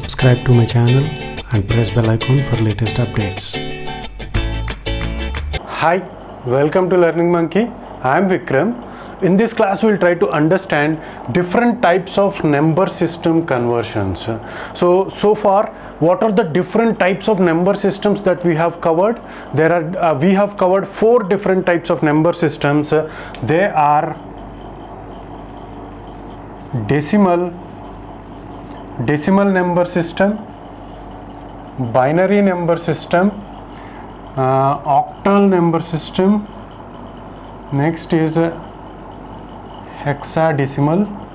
subscribe to my channel and press bell icon for latest updates. Hi, welcome to Learning Monkey. I am Vikram. In this class we will try to understand different types of number system conversions. So far what are the different types of number systems that we have covered? We have covered 4 different types of number systems. They are decimal number system, binary number system, octal number system, next is hexadecimal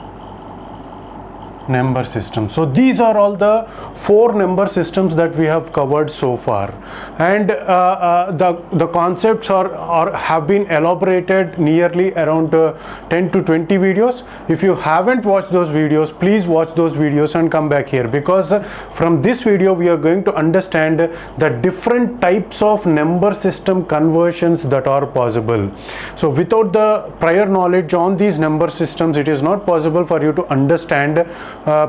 number system. So these are all the 4 number systems that we have covered so far, and the concepts have been elaborated nearly around 10 to 20 videos. If you haven't watched those videos, please watch those videos and come back here, because from this video we are going to understand the different types of number system conversions that are possible. So without the prior knowledge on these number systems, it is not possible for you to understand.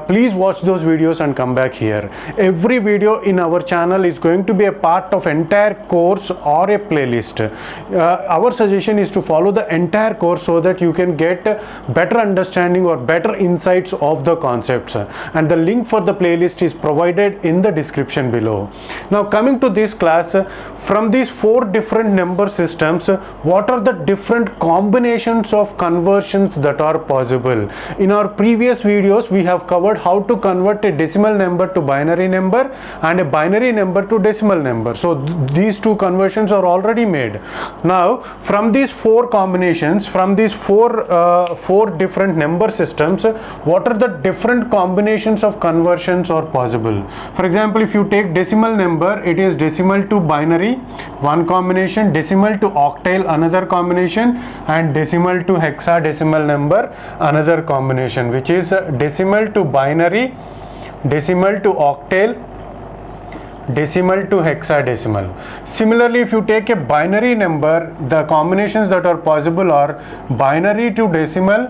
Please watch those videos and come back here. Every video in our channel is going to be a part of entire course or a playlist. Our suggestion is to follow the entire course so that you can get better understanding or better insights of the concepts, and the link for the playlist is provided in the description below. Now coming to this class, from these 4 different number systems, what are the different combinations of conversions that are possible? In our previous videos we have covered how to convert a decimal number to binary number and a binary number to decimal number. So these 2 conversions are already made. Now from these 4 combinations, from these 4 different number systems, what are the different combinations of conversions are possible? For example, if you take decimal number, it is decimal to binary, one combination, decimal to octal, another combination, and decimal to hexadecimal number, another combination, which is decimal to binary, decimal to octal, decimal to hexadecimal. Similarly, if you take a binary number, the combinations that are possible are binary to decimal,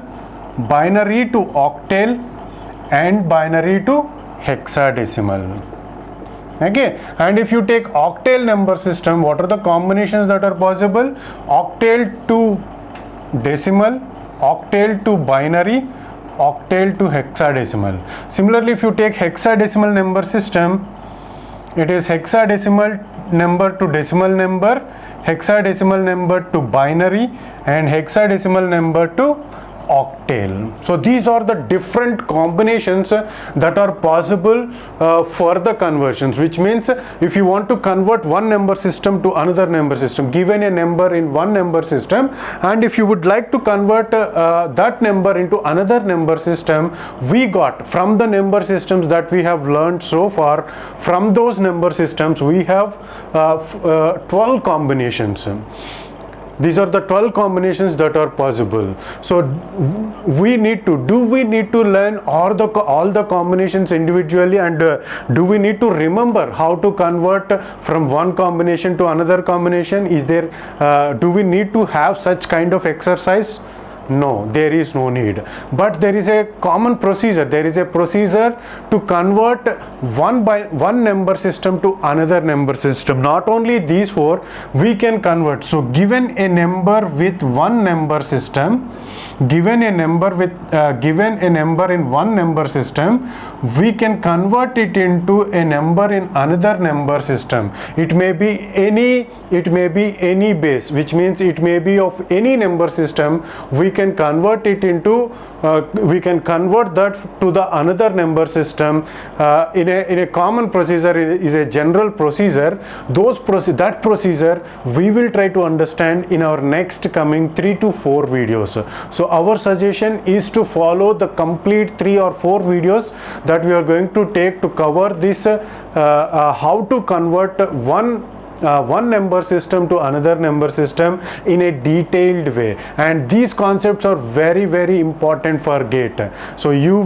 binary to octal, and binary to hexadecimal. Okay, and if you take octal number system, what are the combinations that are possible? Octal to decimal, octal to binary, octal to hexadecimal. Similarly, if you take hexadecimal number system, it is hexadecimal number to decimal number, hexadecimal number to binary, and hexadecimal number to octal. So these are the different combinations that are possible for the conversions, which means if you want to convert one number system to another number system, given a number in one number system, and if you would like to convert that number into another number system, we got from the number systems that we have learned so far, from those number systems we have 12 combinations. These are the 12 combinations that are possible. So we need to learn all the combinations individually, and do we need to remember how to convert from one combination to another combination? Do we need to have such kind of exercise? No, there is no need, but there is a common procedure. There is a procedure to convert one number system to another number system. Not only these 4 we can convert. So given a number with one number system, given a number in one number system, we can convert it into a number in another number system. It may be any base, which means it may be of any number system. We can convert it into we can convert that to the another number system in a common procedure. Is a general procedure. That procedure we will try to understand in our next coming 3 to 4 videos. So our suggestion is to follow the complete 3 or 4 videos that we are going to take to cover this how to convert one number system to another number system in a detailed way, and these concepts are very, very important for GATE. So you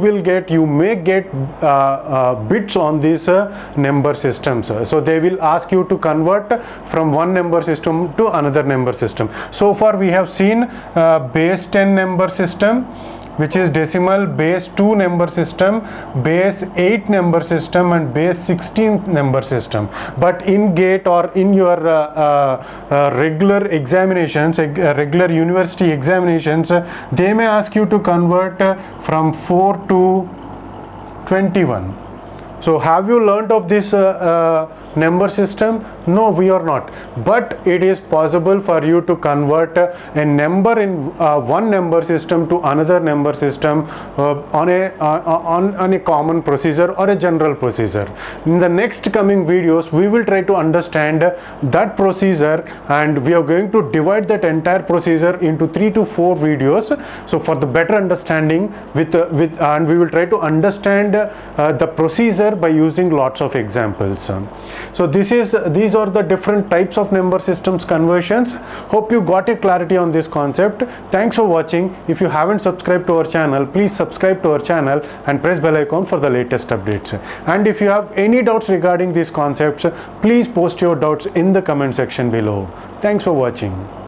may get bits on these number systems. So they will ask you to convert from one number system to another number system. So far we have seen base 10 number system, which is decimal, base 2 number system, base 8 number system, and base 16 number system. But in GATE or in your regular examinations, regular university examinations, they may ask you to convert from 4 to 21. So have you learnt of this number system? No, we are not. But it is possible for you to convert a number in one number system to another number system on a common procedure or a general procedure. In the next coming videos, we will try to understand that procedure, and we are going to divide that entire procedure into 3 to 4 videos. So for the better understanding and we will try to understand the procedure by using lots of examples. So these are the different types of number systems conversions. Hope you got a clarity on this concept. Thanks for watching. If you haven't subscribed to our channel, please subscribe to our channel and press bell icon for the latest updates. And if you have any doubts regarding these concepts, please post your doubts in the comment section below. Thanks for watching.